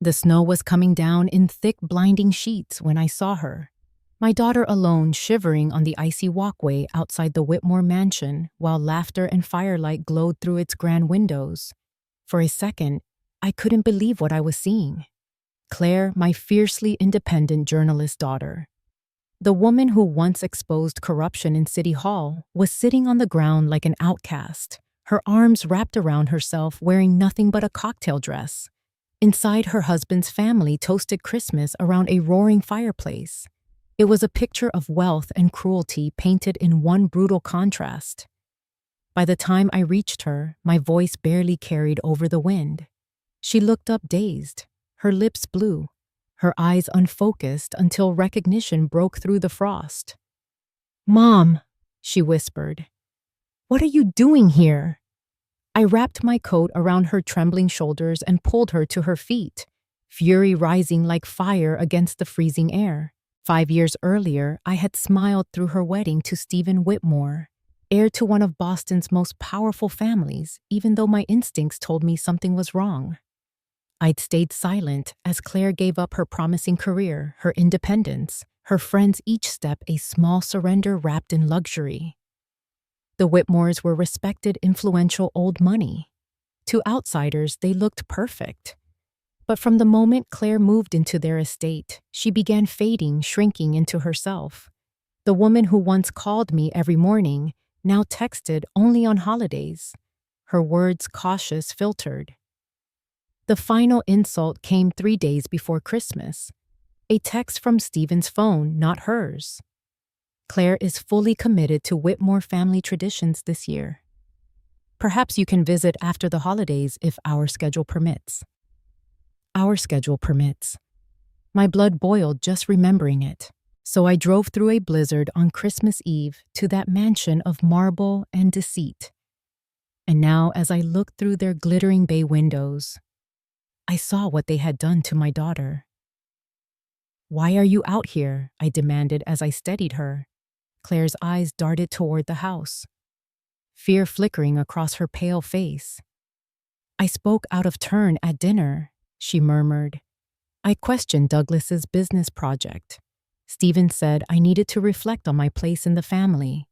The snow was coming down in thick, blinding sheets when I saw her. My daughter alone shivering on the icy walkway outside the Whitmore mansion while laughter and firelight glowed through its grand windows. For a second, I couldn't believe what I was seeing. Claire, my fiercely independent journalist daughter. The woman who once exposed corruption in City Hall was sitting on the ground like an outcast, her arms wrapped around herself wearing nothing but a cocktail dress. Inside, her husband's family toasted Christmas around a roaring fireplace. It was a picture of wealth and cruelty painted in one brutal contrast. By the time I reached her, my voice barely carried over the wind. She looked up dazed, her lips blue, her eyes unfocused until recognition broke through the frost. "Mom," she whispered, "what are you doing here?" I wrapped my coat around her trembling shoulders and pulled her to her feet, fury rising like fire against the freezing air. 5 years earlier, I had smiled through her wedding to Stephen Whitmore, heir to one of Boston's most powerful families, even though my instincts told me something was wrong. I'd stayed silent as Claire gave up her promising career, her independence, her friends each step a small surrender wrapped in luxury. The Whitmores were respected, influential old money. To outsiders, they looked perfect. But from the moment Claire moved into their estate, she began fading, shrinking into herself. The woman who once called me every morning now texted only on holidays, her words cautious, filtered. The final insult came 3 days before Christmas. A text from Stephen's phone, not hers. Claire is fully committed to Whitmore family traditions this year. Perhaps you can visit after the holidays if our schedule permits. Our schedule permits. My blood boiled just remembering it. So I drove through a blizzard on Christmas Eve to that mansion of marble and deceit. And now, as I looked through their glittering bay windows, I saw what they had done to my daughter. "Why are you out here?" I demanded as I steadied her. Claire's eyes darted toward the house, fear flickering across her pale face. "I spoke out of turn at dinner," she murmured. "I questioned Douglas's business project. Stephen said I needed to reflect on my place in the family."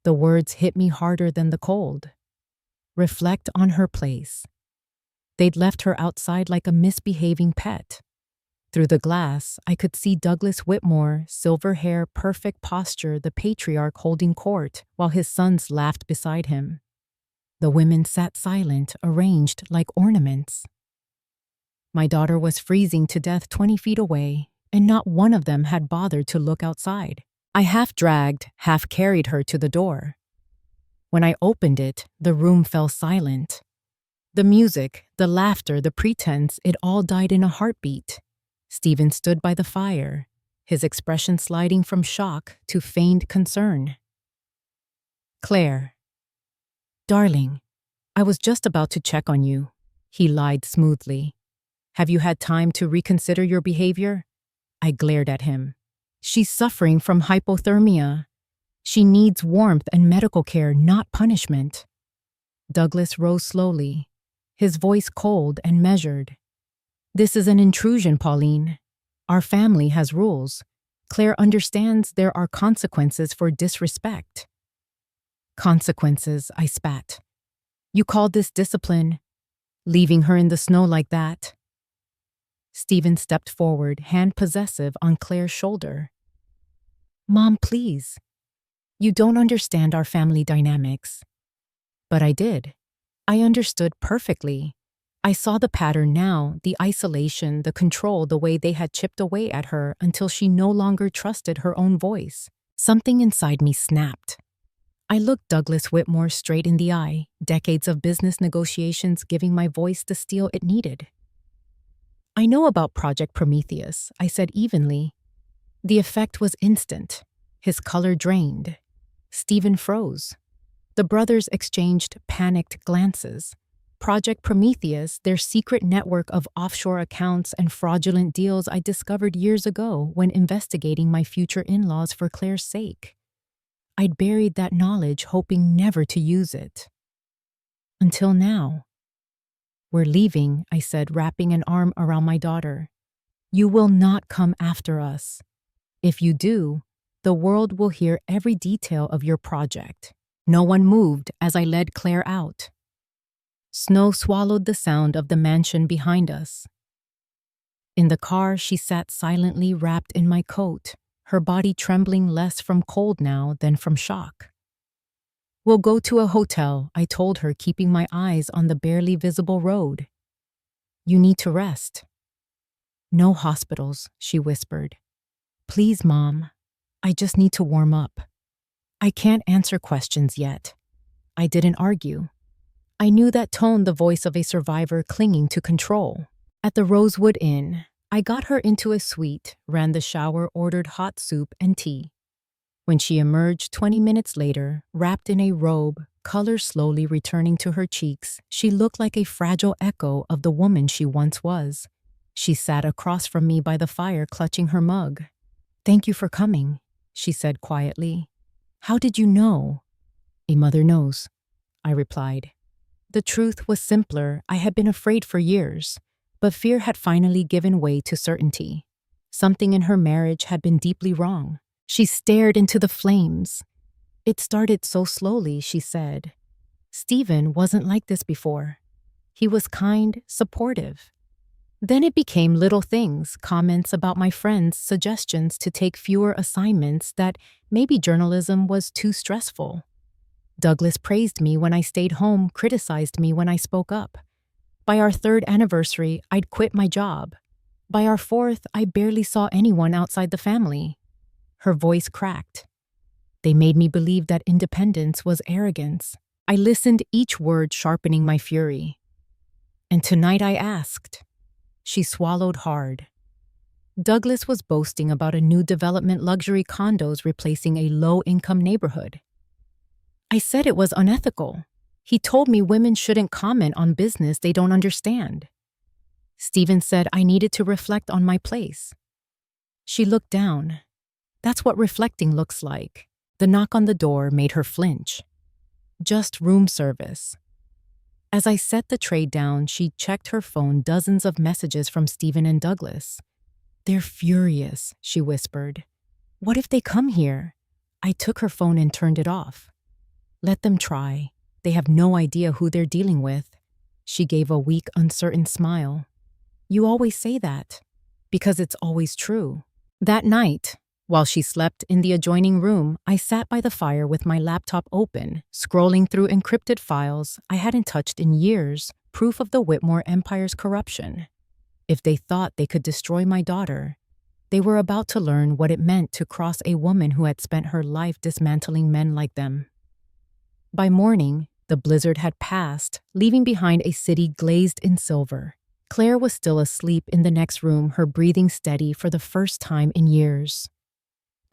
The words hit me harder than the cold. Reflect on her place. They'd left her outside like a misbehaving pet. Through the glass, I could see Douglas Whitmore, silver hair, perfect posture, the patriarch holding court, while his sons laughed beside him. The women sat silent, arranged like ornaments. My daughter was freezing to death 20 feet away, and not one of them had bothered to look outside. I half dragged, half carried her to the door. When I opened it, the room fell silent. The music, the laughter, the pretense, it all died in a heartbeat. Stephen stood by the fire, his expression sliding from shock to feigned concern. "Claire, darling, I was just about to check on you," he lied smoothly. "Have you had time to reconsider your behavior?" I glared at him. "She's suffering from hypothermia. She needs warmth and medical care, not punishment." Douglas rose slowly, his voice cold and measured. "This is an intrusion, Pauline. Our family has rules. Claire understands there are consequences for disrespect." "Consequences," I spat. "You call this discipline? Leaving her in the snow like that?" Stephen stepped forward, hand possessive on Claire's shoulder. "Mom, please. You don't understand our family dynamics." But I did. I understood perfectly. I saw the pattern now, the isolation, the control, the way they had chipped away at her until she no longer trusted her own voice. Something inside me snapped. I looked Douglas Whitmore straight in the eye, decades of business negotiations giving my voice the steel it needed. "I know about Project Prometheus," I said evenly. The effect was instant. His color drained. Stephen froze. The brothers exchanged panicked glances. Project Prometheus, their secret network of offshore accounts and fraudulent deals I discovered years ago when investigating my future in-laws for Claire's sake. I'd buried that knowledge, hoping never to use it. Until now. We're leaving, I said, wrapping an arm around my daughter. You will not come after us. If you do, the world will hear every detail of your project. No one moved as I led Claire out. Snow swallowed the sound of the mansion behind us. In the car, she sat silently wrapped in my coat, her body trembling less from cold now than from shock. We'll go to a hotel, I told her, keeping my eyes on the barely visible road. You need to rest. No hospitals, she whispered. Please, Mom. I just need to warm up. I can't answer questions yet. I didn't argue. I knew that tone, the voice of a survivor clinging to control. At the Rosewood Inn, I got her into a suite, ran the shower, ordered hot soup and tea. When she emerged 20 minutes later, wrapped in a robe, color slowly returning to her cheeks, she looked like a fragile echo of the woman she once was. She sat across from me by the fire, clutching her mug. Thank you for coming, she said quietly. How did you know? A mother knows, I replied. The truth was simpler. I had been afraid for years, but fear had finally given way to certainty. Something in her marriage had been deeply wrong. She stared into the flames. It started so slowly, she said. Stephen wasn't like this before. He was kind, supportive. Then it became little things, comments about my friends, suggestions to take fewer assignments, that maybe journalism was too stressful. Douglas praised me when I stayed home, criticized me when I spoke up. By our 3rd anniversary, I'd quit my job. By our 4th, I barely saw anyone outside the family. Her voice cracked. They made me believe that independence was arrogance. I listened, each word sharpening my fury. And tonight I asked. She swallowed hard. Douglas was boasting about a new development, luxury condos replacing a low-income neighborhood. I said it was unethical. He told me women shouldn't comment on business they don't understand. Stephen said I needed to reflect on my place. She looked down. That's what reflecting looks like. The knock on the door made her flinch. Just room service. As I set the tray down, she checked her phone, dozens of messages from Stephen and Douglas. They're furious, she whispered. What if they come here? I took her phone and turned it off. Let them try. They have no idea who they're dealing with. She gave a weak, uncertain smile. You always say that. Because it's always true. That night, while she slept in the adjoining room, I sat by the fire with my laptop open, scrolling through encrypted files I hadn't touched in years, proof of the Whitmore Empire's corruption. If they thought they could destroy my daughter, they were about to learn what it meant to cross a woman who had spent her life dismantling men like them. By morning, the blizzard had passed, leaving behind a city glazed in silver. Claire was still asleep in the next room, her breathing steady for the first time in years.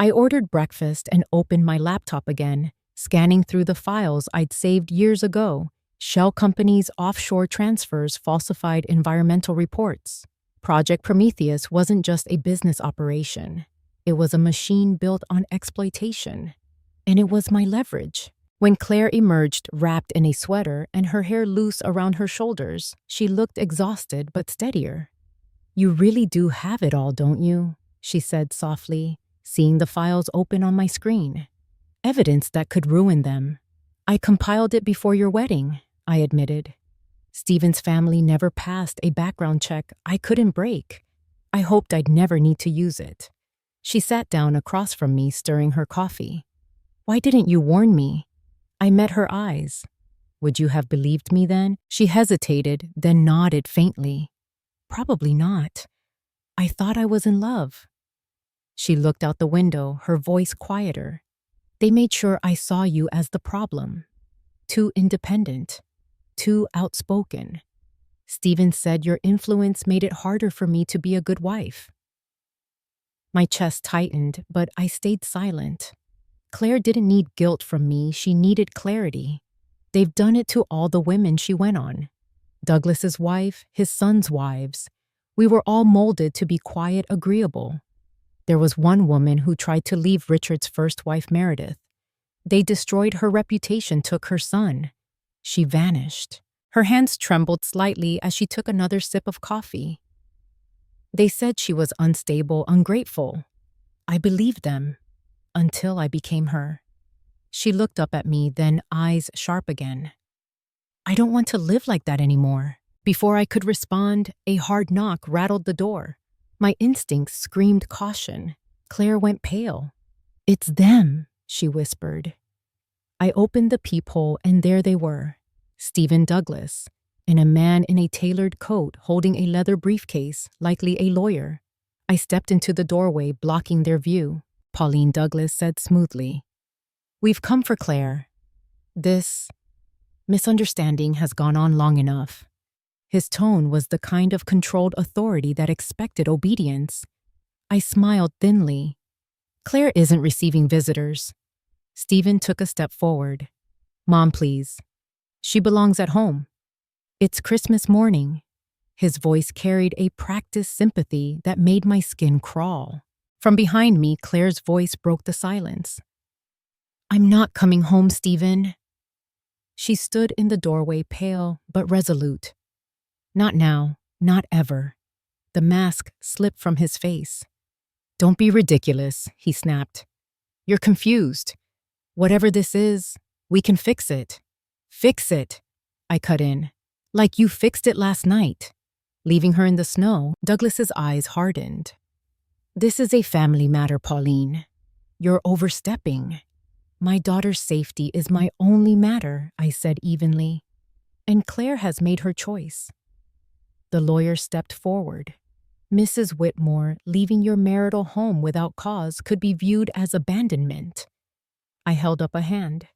I ordered breakfast and opened my laptop again, scanning through the files I'd saved years ago. Shell companies, offshore transfers, falsified environmental reports. Project Prometheus wasn't just a business operation. It was a machine built on exploitation. And it was my leverage. When Claire emerged wrapped in a sweater and her hair loose around her shoulders, she looked exhausted but steadier. You really do have it all, don't you? She said softly, seeing the files open on my screen. Evidence that could ruin them. I compiled it before your wedding, I admitted. Stephen's family never passed a background check I couldn't break. I hoped I'd never need to use it. She sat down across from me, stirring her coffee. Why didn't you warn me? I met her eyes. Would you have believed me then? She hesitated, then nodded faintly. Probably not. I thought I was in love. She looked out the window, her voice quieter. They made sure I saw you as the problem. Too independent. Too outspoken. Stephen said your influence made it harder for me to be a good wife. My chest tightened, but I stayed silent. Claire didn't need guilt from me, she needed clarity. They've done it to all the women she went on. Douglas's wife, his son's wives. We were all molded to be quiet, agreeable. There was one woman who tried to leave Richard's first wife, Meredith. They destroyed her reputation, took her son. She vanished. Her hands trembled slightly as she took another sip of coffee. They said she was unstable, ungrateful. I believed them, until I became her. She looked up at me, then eyes sharp again. I don't want to live like that anymore. Before I could respond, a hard knock rattled the door. My instincts screamed caution. Claire went pale. "It's them," she whispered. I opened the peephole and there they were, Stephen Douglas, and a man in a tailored coat holding a leather briefcase, likely a lawyer. I stepped into the doorway, blocking their view. Pauline Douglas said smoothly, "We've come for Claire. This misunderstanding has gone on long enough." His tone was the kind of controlled authority that expected obedience. I smiled thinly. "Claire isn't receiving visitors." Stephen took a step forward. "Mom, please. She belongs at home. It's Christmas morning." His voice carried a practiced sympathy that made my skin crawl. From behind me, Claire's voice broke the silence. "I'm not coming home, Stephen." She stood in the doorway, pale but resolute. "Not now, not ever." The mask slipped from his face. "Don't be ridiculous," he snapped. "You're confused. Whatever this is, we can fix it." "Fix it," I cut in. "Like you fixed it last night." Leaving her in the snow, Douglas's eyes hardened. "This is a family matter, Pauline. You're overstepping." "My daughter's safety is my only matter," I said evenly. "And Claire has made her choice." The lawyer stepped forward. "Mrs. Whitmore, leaving your marital home without cause could be viewed as abandonment." I held up a hand.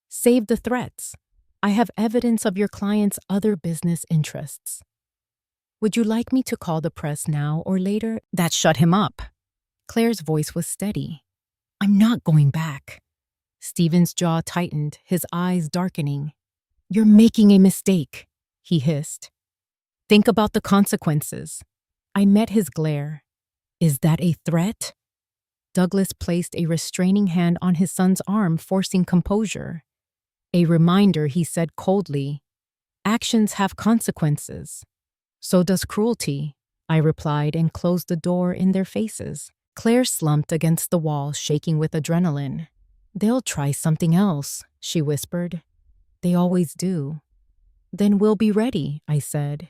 "Save the threats. I have evidence of your client's other business interests." "Would you like me to call the press now or later?" That shut him up. Claire's voice was steady. "I'm not going back." Stephen's jaw tightened, his eyes darkening. "You're making a mistake," he hissed. "Think about the consequences." I met his glare. "Is that a threat?" Douglas placed a restraining hand on his son's arm, forcing composure. "A reminder," he said coldly. "Actions have consequences." "So does cruelty," I replied and closed the door in their faces. Claire slumped against the wall, shaking with adrenaline. "They'll try something else," she whispered. "They always do." "Then we'll be ready," I said.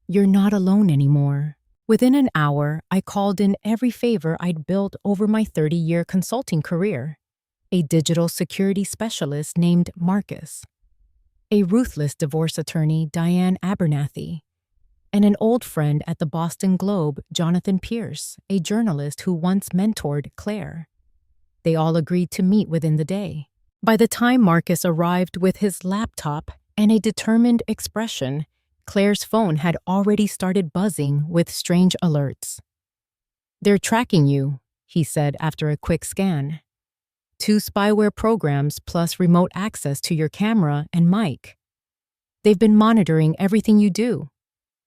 "You're not alone anymore." Within an hour, I called in every favor I'd built over my 30-year consulting career. A digital security specialist named Marcus, a ruthless divorce attorney, Diane Abernathy, and an old friend at the Boston Globe, Jonathan Pierce, a journalist who once mentored Claire. They all agreed to meet within the day. By the time Marcus arrived with his laptop and a determined expression, Claire's phone had already started buzzing with strange alerts. "They're tracking you," he said after a quick scan. 2 spyware programs plus remote access to your camera and mic. "They've been monitoring everything you do."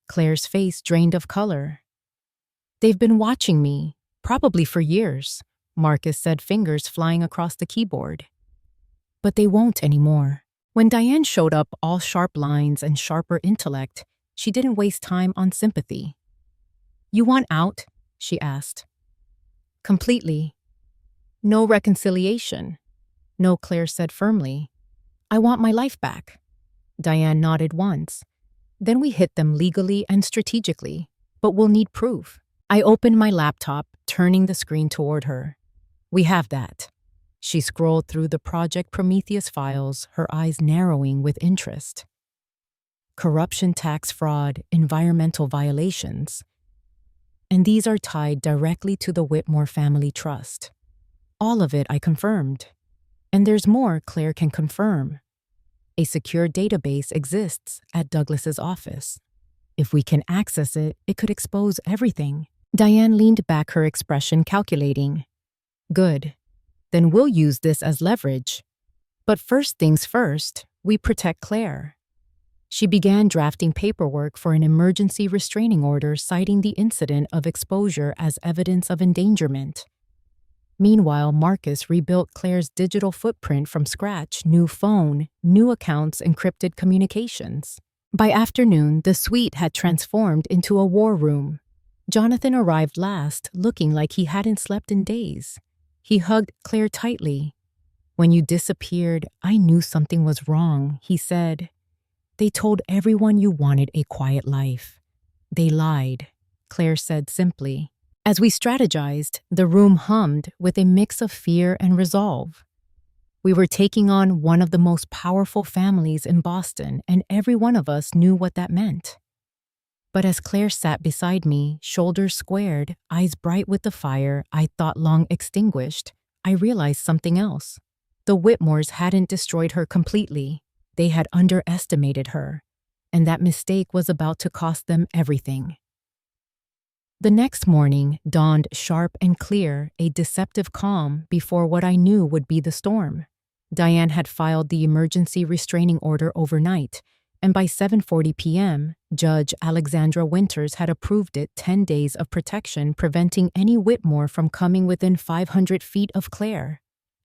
Claire's face drained of color. "They've been watching me, probably for years," Marcus said, fingers flying across the keyboard. "But they won't anymore." When Diane showed up, all sharp lines and sharper intellect, she didn't waste time on sympathy. "You want out?" she asked. "Completely." "No reconciliation?" "No," Claire said firmly. "I want my life back." Diane nodded once. "Then we hit them legally and strategically, but we'll need proof." I opened my laptop, turning the screen toward her. "We have that." She scrolled through the Project Prometheus files, her eyes narrowing with interest. Corruption, tax fraud, environmental violations. And these are tied directly to the Whitmore Family Trust. All of it I confirmed. And there's more Claire can confirm. A secure database exists at Douglas's office. If we can access it, it could expose everything. Diane leaned back, her expression calculating. "Good. Then we'll use this as leverage. But first things first, we protect Claire." She began drafting paperwork for an emergency restraining order, citing the incident of exposure as evidence of endangerment. Meanwhile, Marcus rebuilt Claire's digital footprint from scratch: new phone, new accounts, encrypted communications. By afternoon, the suite had transformed into a war room. Jonathan arrived last, looking like he hadn't slept in days. He hugged Claire tightly. "When you disappeared, I knew something was wrong," he said. "They told everyone you wanted a quiet life. They lied," Claire said simply. As we strategized, the room hummed with a mix of fear and resolve. We were taking on one of the most powerful families in Boston, and every one of us knew what that meant. But as Claire sat beside me, shoulders squared, eyes bright with the fire I thought long extinguished, I realized something else. The Whitmores hadn't destroyed her completely. They had underestimated her, and that mistake was about to cost them everything. The next morning dawned sharp and clear, a deceptive calm before what I knew would be the storm. Diane had filed the emergency restraining order overnight, and by 7:40 p.m., Judge Alexandra Winters had approved it 10 days of protection, preventing any Whitmore from coming within 500 feet of Claire.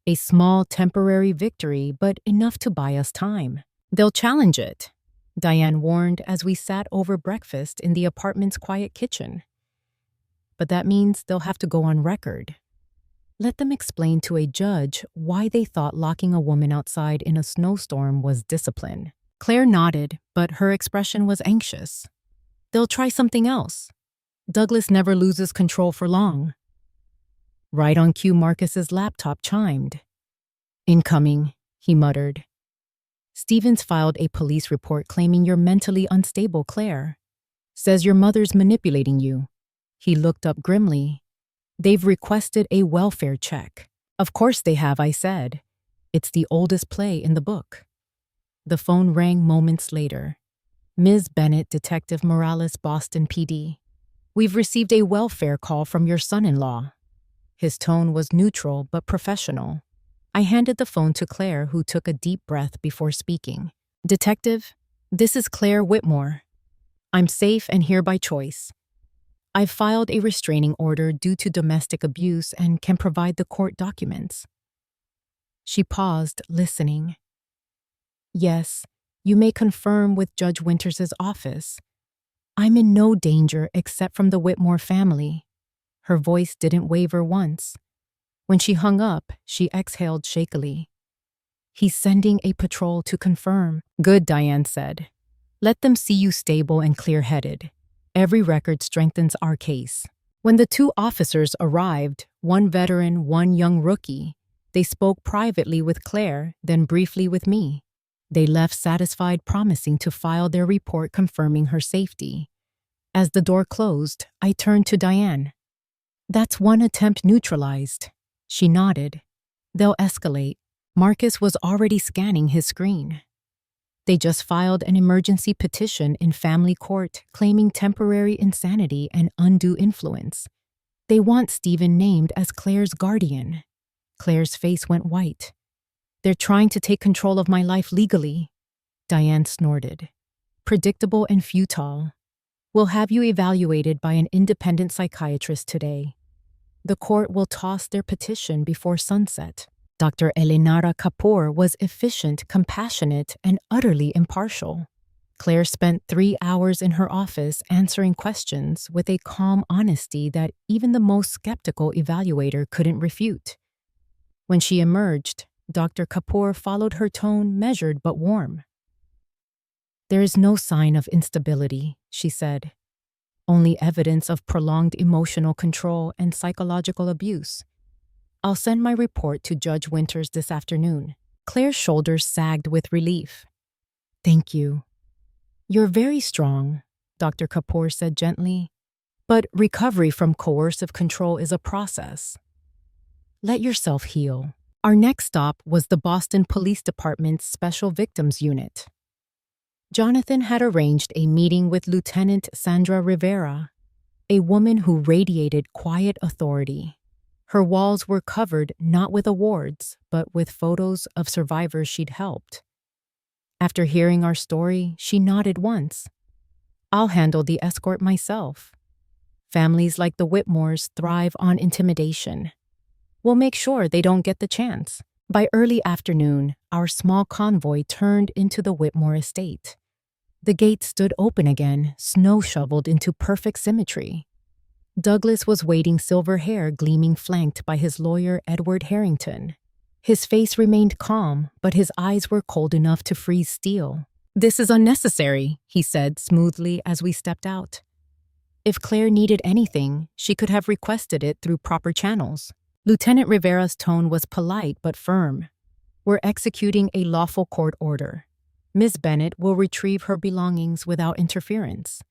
A small temporary victory, but enough to buy us time. "They'll challenge it," Diane warned as we sat over breakfast in the apartment's quiet kitchen. "But that means they'll have to go on record. Let them explain to a judge why they thought locking a woman outside in a snowstorm was discipline." Claire nodded, but her expression was anxious. "They'll try something else. Douglas never loses control for long." Right on cue, Marcus's laptop chimed. "Incoming," he muttered. "Stevens filed a police report claiming you're mentally unstable, Claire. Says your mother's manipulating you." He looked up grimly. "They've requested a welfare check." "Of course they have," I said. "It's the oldest play in the book." The phone rang moments later. "Ms. Bennett, Detective Morales, Boston PD. We've received a welfare call from your son-in-law." His tone was neutral but professional. I handed the phone to Claire, who took a deep breath before speaking. "Detective, this is Claire Whitmore. I'm safe and here by choice. I've filed a restraining order due to domestic abuse and can provide the court documents." She paused, listening. "Yes, you may confirm with Judge Winters' office. I'm in no danger except from the Whitmore family." Her voice didn't waver once. When she hung up, she exhaled shakily. "He's sending a patrol to confirm." "Good," Diane said. "Let them see you stable and clear-headed. Every record strengthens our case." When the two officers arrived, one veteran, one young rookie, they spoke privately with Claire, then briefly with me. They left satisfied, promising to file their report confirming her safety. As the door closed, I turned to Diane. "That's one attempt neutralized." She nodded. "They'll escalate." Marcus was already scanning his screen. "They just filed an emergency petition in family court claiming temporary insanity and undue influence. They want Stephen named as Claire's guardian." Claire's face went white. "They're trying to take control of my life legally." Diane snorted. "Predictable and futile. We'll have you evaluated by an independent psychiatrist today. The court will toss their petition before sunset." Dr. Elenara Kapoor was efficient, compassionate, and utterly impartial. Claire spent 3 hours in her office answering questions with a calm honesty that even the most skeptical evaluator couldn't refute. When she emerged, Dr. Kapoor followed her tone, measured but warm. "There is no sign of instability," she said. "Only evidence of prolonged emotional control and psychological abuse. I'll send my report to Judge Winters this afternoon." Claire's shoulders sagged with relief. "Thank you. You're very strong," Dr. Kapoor said gently. "But recovery from coercive control is a process. Let yourself heal." Our next stop was the Boston Police Department's Special Victims Unit. Jonathan had arranged a meeting with Lieutenant Sandra Rivera, a woman who radiated quiet authority. Her walls were covered not with awards, but with photos of survivors she'd helped. After hearing our story, she nodded once. "I'll handle the escort myself. Families like the Whitmores thrive on intimidation. We'll make sure they don't get the chance." By early afternoon, our small convoy turned into the Whitmore estate. The gate stood open again, snow shoveled into perfect symmetry. Douglas was waiting, silver hair gleaming, flanked by his lawyer Edward Harrington. His face remained calm, but his eyes were cold enough to freeze steel. "This is unnecessary," he said smoothly as we stepped out. If Claire needed anything, she could have requested it through proper channels. Lieutenant Rivera's tone was polite but firm. "We're executing a lawful court order. Miss Bennett will retrieve her belongings without interference."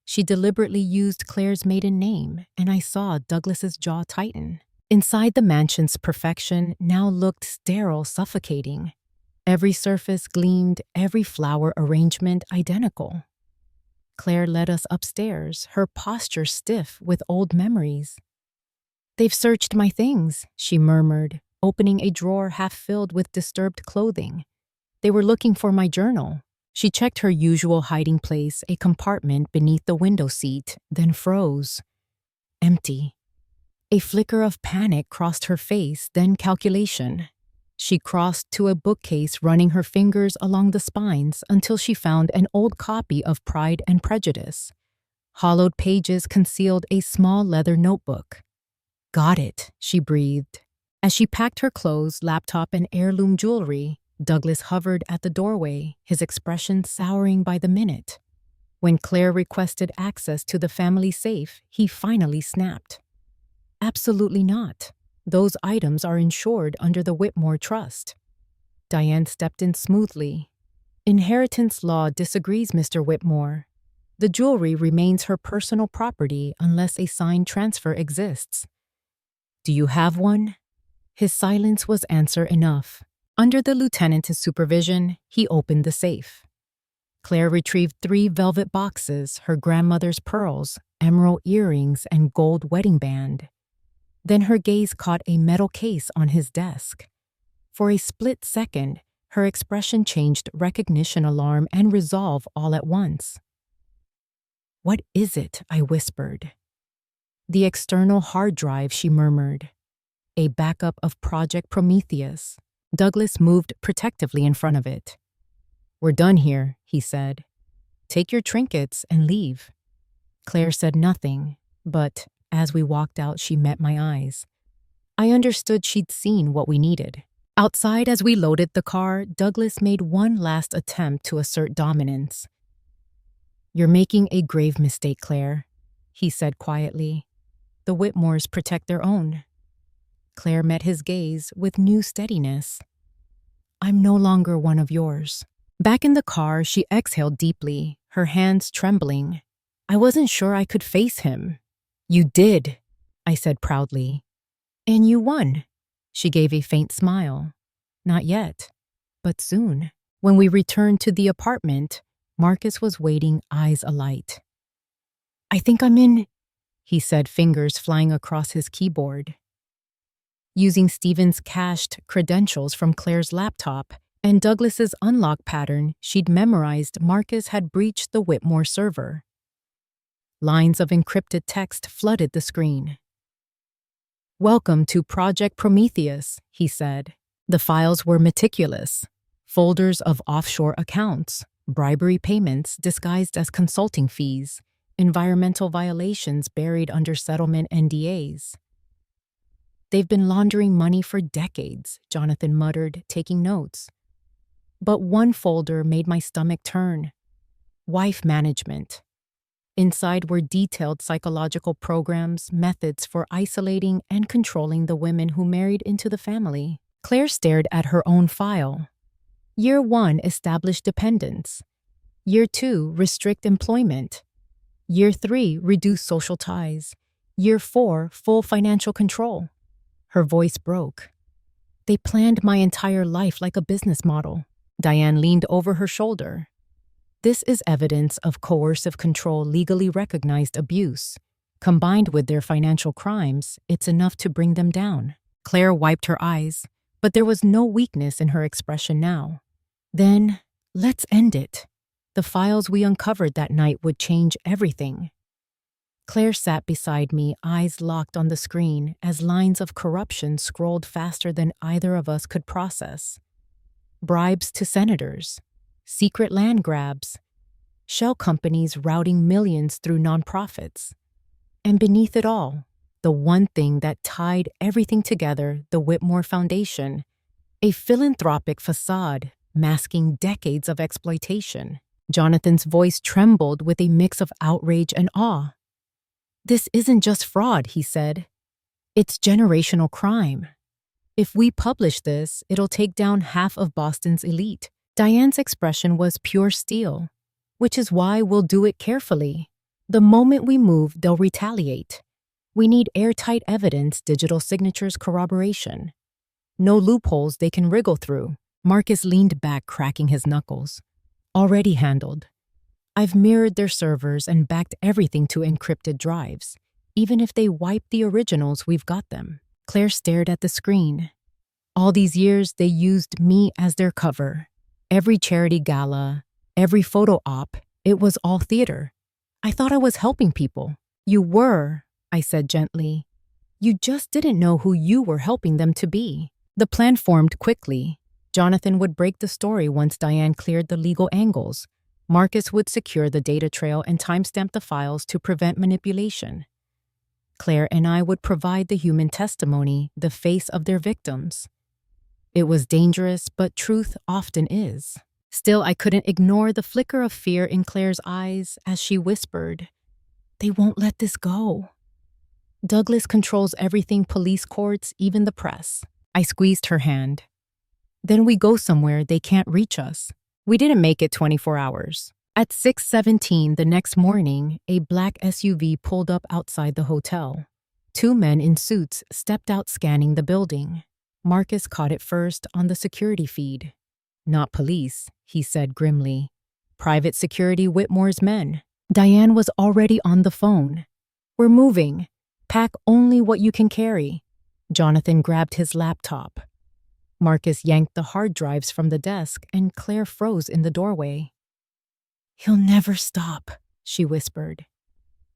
She deliberately used Claire's maiden name, and I saw Douglas's jaw tighten. Inside the mansion's perfection now looked sterile, suffocating. Every surface gleamed, every flower arrangement identical. Claire led us upstairs, her posture stiff with old memories. "They've searched my things," she murmured, opening a drawer half filled with disturbed clothing. "They were looking for my journal." She checked her usual hiding place, a compartment beneath the window seat, then froze. Empty. A flicker of panic crossed her face, then calculation. She crossed to a bookcase, running her fingers along the spines until she found an old copy of Pride and Prejudice. Hollowed pages concealed a small leather notebook. "Got it," she breathed. As she packed her clothes, laptop, and heirloom jewelry, Douglas hovered at the doorway, his expression souring by the minute. When Claire requested access to the family safe, he finally snapped. "Absolutely not. Those items are insured under the Whitmore Trust." Diane stepped in smoothly. "Inheritance law disagrees, Mr. Whitmore. The jewelry remains her personal property unless a signed transfer exists." "Do you have one?" His silence was answer enough. Under the lieutenant's supervision, he opened the safe. Claire retrieved 3 velvet boxes, her grandmother's pearls, emerald earrings, and gold wedding band. Then her gaze caught a metal case on his desk. For a split second, her expression changed, recognition, alarm, and resolve all at once. "What is it?" I whispered. "The external hard drive," she murmured. "A backup of Project Prometheus." Douglas moved protectively in front of it. "We're done here," he said. "Take your trinkets and leave." Claire said nothing, but as we walked out, she met my eyes. I understood she'd seen what we needed. Outside, as we loaded the car, Douglas made one last attempt to assert dominance. "You're making a grave mistake, Claire," he said quietly. "The Whitmores protect their own." Claire met his gaze with new steadiness. "I'm no longer one of yours." Back in the car, she exhaled deeply, her hands trembling. I wasn't sure I could face him. "You did," I said proudly. "And you won." She gave a faint smile. "Not yet, but soon." When we returned to the apartment, Marcus was waiting, eyes alight. "I think I'm in," he said, fingers flying across his keyboard. Using Stephen's cached credentials from Claire's laptop and Douglas's unlock pattern she'd memorized, Marcus had breached the Whitmore server. Lines of encrypted text flooded the screen. "Welcome to Project Prometheus," he said. The files were meticulous. Folders of offshore accounts, bribery payments disguised as consulting fees, environmental violations buried under settlement NDAs. "They've been laundering money for decades," Jonathan muttered, taking notes. But one folder made my stomach turn. Wife management. Inside were detailed psychological programs, methods for isolating and controlling the women who married into the family. Claire stared at her own file. Year 1, establish dependence. Year 2, restrict employment. Year 3, reduce social ties. Year 4, full financial control. Her voice broke. "They planned my entire life like a business model." Diane leaned over her shoulder. "This is evidence of coercive control, legally recognized abuse. Combined with their financial crimes, it's enough to bring them down." Claire wiped her eyes, but there was no weakness in her expression now. "Then, let's end it. The files we uncovered that night would change everything." Claire sat beside me, eyes locked on the screen, as lines of corruption scrolled faster than either of us could process. Bribes to senators, secret land grabs, shell companies routing millions through nonprofits. And beneath it all, the one thing that tied everything together, the Whitmore Foundation, a philanthropic facade masking decades of exploitation. Jonathan's voice trembled with a mix of outrage and awe. "This isn't just fraud," he said. "It's generational crime. If we publish this, it'll take down half of Boston's elite." Diane's expression was pure steel, which is why we'll do it carefully. The moment we move, they'll retaliate. We need airtight evidence, digital signatures, corroboration. No loopholes they can wriggle through. Marcus leaned back, cracking his knuckles. "Already handled. I've mirrored their servers and backed everything to encrypted drives. Even if they wipe the originals, we've got them." Claire stared at the screen. "All these years, they used me as their cover. Every charity gala, every photo op, it was all theater. I thought I was helping people." "You were," I said gently. "You just didn't know who you were helping them to be." The plan formed quickly. Jonathan would break the story once Diane cleared the legal angles. Marcus would secure the data trail and timestamp the files to prevent manipulation. Claire and I would provide the human testimony, the face of their victims. It was dangerous, but truth often is. Still, I couldn't ignore the flicker of fear in Claire's eyes as she whispered, "They won't let this go. Douglas controls everything, police, courts, even the press." I squeezed her hand. "Then we go somewhere they can't reach us." We didn't make it 24 hours. At 6:17 the next morning, a black SUV pulled up outside the hotel. Two men in suits stepped out, scanning the building. Marcus caught it first on the security feed. "Not police," he said grimly. "Private security, Whitmore's men." Diane was already on the phone. "We're moving. Pack only what you can carry." Jonathan grabbed his laptop. Marcus yanked the hard drives from the desk, and Claire froze in the doorway. "He'll never stop," she whispered.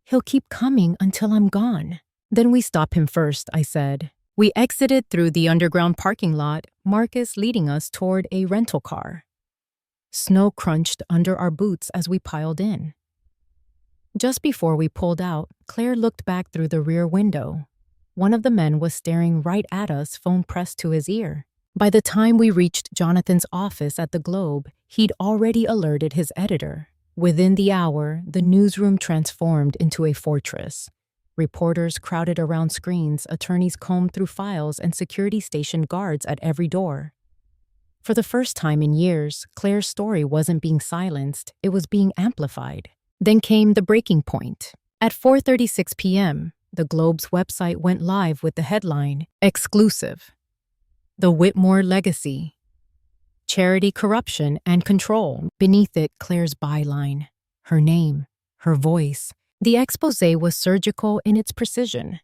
"He'll keep coming until I'm gone." "Then we stop him first," I said. We exited through the underground parking lot, Marcus leading us toward a rental car. Snow crunched under our boots as we piled in. Just before we pulled out, Claire looked back through the rear window. One of the men was staring right at us, phone pressed to his ear. By the time we reached Jonathan's office at the Globe, he'd already alerted his editor. Within the hour, the newsroom transformed into a fortress. Reporters crowded around screens, attorneys combed through files, and security stationed guards at every door. For the first time in years, Claire's story wasn't being silenced, it was being amplified. Then came the breaking point. At 4:36 p.m., the Globe's website went live with the headline, "Exclusive. The Whitmore Legacy. Charity, Corruption, and Control." Beneath it, Claire's byline. Her name, her voice. The exposé was surgical in its precision.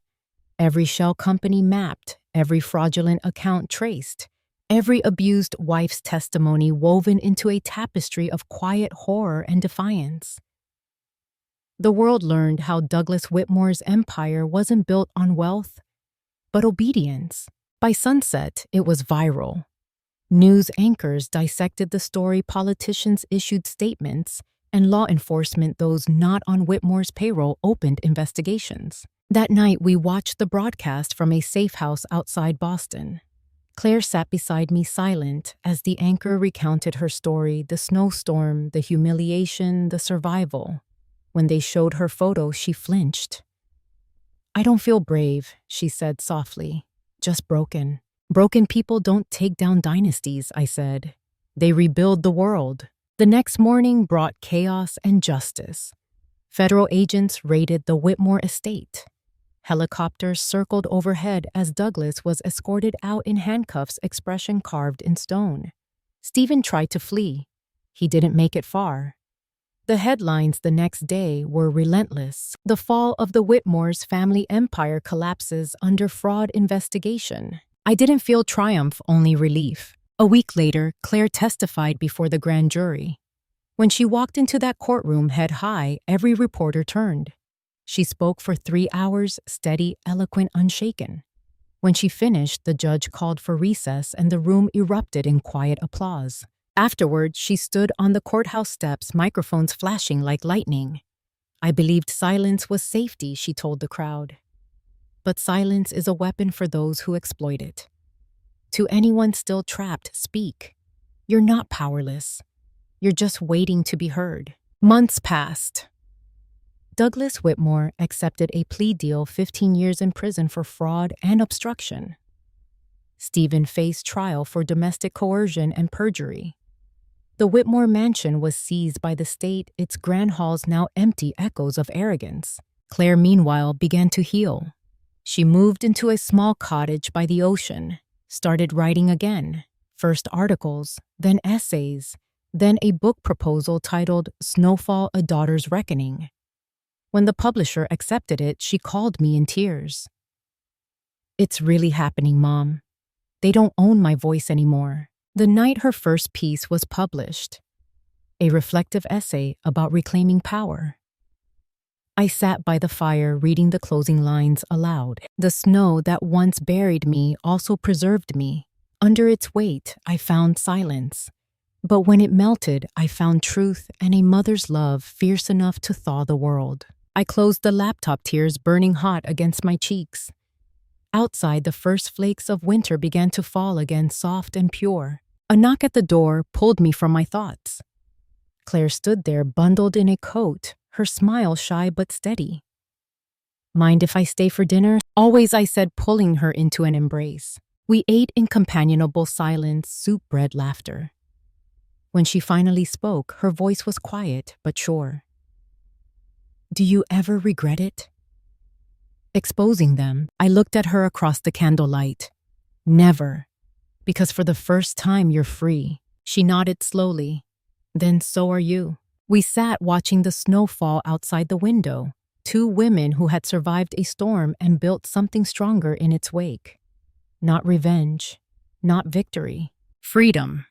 Every shell company mapped, every fraudulent account traced, every abused wife's testimony woven into a tapestry of quiet horror and defiance. The world learned how Douglas Whitmore's empire wasn't built on wealth, but obedience. By sunset, it was viral. News anchors dissected the story, politicians issued statements, and law enforcement, those not on Whitmore's payroll, opened investigations. That night, we watched the broadcast from a safe house outside Boston. Claire sat beside me silent as the anchor recounted her story, the snowstorm, the humiliation, the survival. When they showed her photo, she flinched. "I don't feel brave," she said softly, "just broken." "Broken people don't take down dynasties," I said. "They rebuild the world." The next morning brought chaos and justice. Federal agents raided the Whitmore estate. Helicopters circled overhead as Douglas was escorted out in handcuffs, expression carved in stone. Stephen tried to flee. He didn't make it far. The headlines the next day were relentless. "The fall of the Whitmore's family empire collapses under fraud investigation." I didn't feel triumph, only relief. A week later, Claire testified before the grand jury. When she walked into that courtroom head high, every reporter turned. She spoke for 3 hours, steady, eloquent, unshaken. When she finished, the judge called for recess and the room erupted in quiet applause. Afterward, she stood on the courthouse steps, microphones flashing like lightning. I believed silence was safety, she told the crowd. But silence is a weapon for those who exploit it. To anyone still trapped, speak. You're not powerless. You're just waiting to be heard. Months passed. Douglas Whitmore accepted a plea deal, 15 years in prison for fraud and obstruction. Stephen faced trial for domestic coercion and perjury. The Whitmore mansion was seized by the state, its grand halls now empty echoes of arrogance. Claire, meanwhile, began to heal. She moved into a small cottage by the ocean, started writing again, first articles, then essays, then a book proposal titled Snowfall: A Daughter's Reckoning. When the publisher accepted it, she called me in tears. "It's really happening, Mom. They don't own my voice anymore." The night her first piece was published, a reflective essay about reclaiming power. I sat by the fire reading the closing lines aloud. The snow that once buried me also preserved me. Under its weight, I found silence. But when it melted, I found truth and a mother's love fierce enough to thaw the world. I closed the laptop, tears burning hot against my cheeks. Outside, the first flakes of winter began to fall again, soft and pure. A knock at the door pulled me from my thoughts. Claire stood there, bundled in a coat, her smile shy but steady. "Mind if I stay for dinner?" "Always," I said, pulling her into an embrace. We ate in companionable silence, soup, bread, laughter. When she finally spoke, her voice was quiet but sure. "Do you ever regret it?" Exposing them, I looked at her across the candlelight. "Never. Because for the first time, you're free." She nodded slowly. "Then so are you." We sat watching the snow fall outside the window, two women who had survived a storm and built something stronger in its wake. Not revenge, not victory, freedom.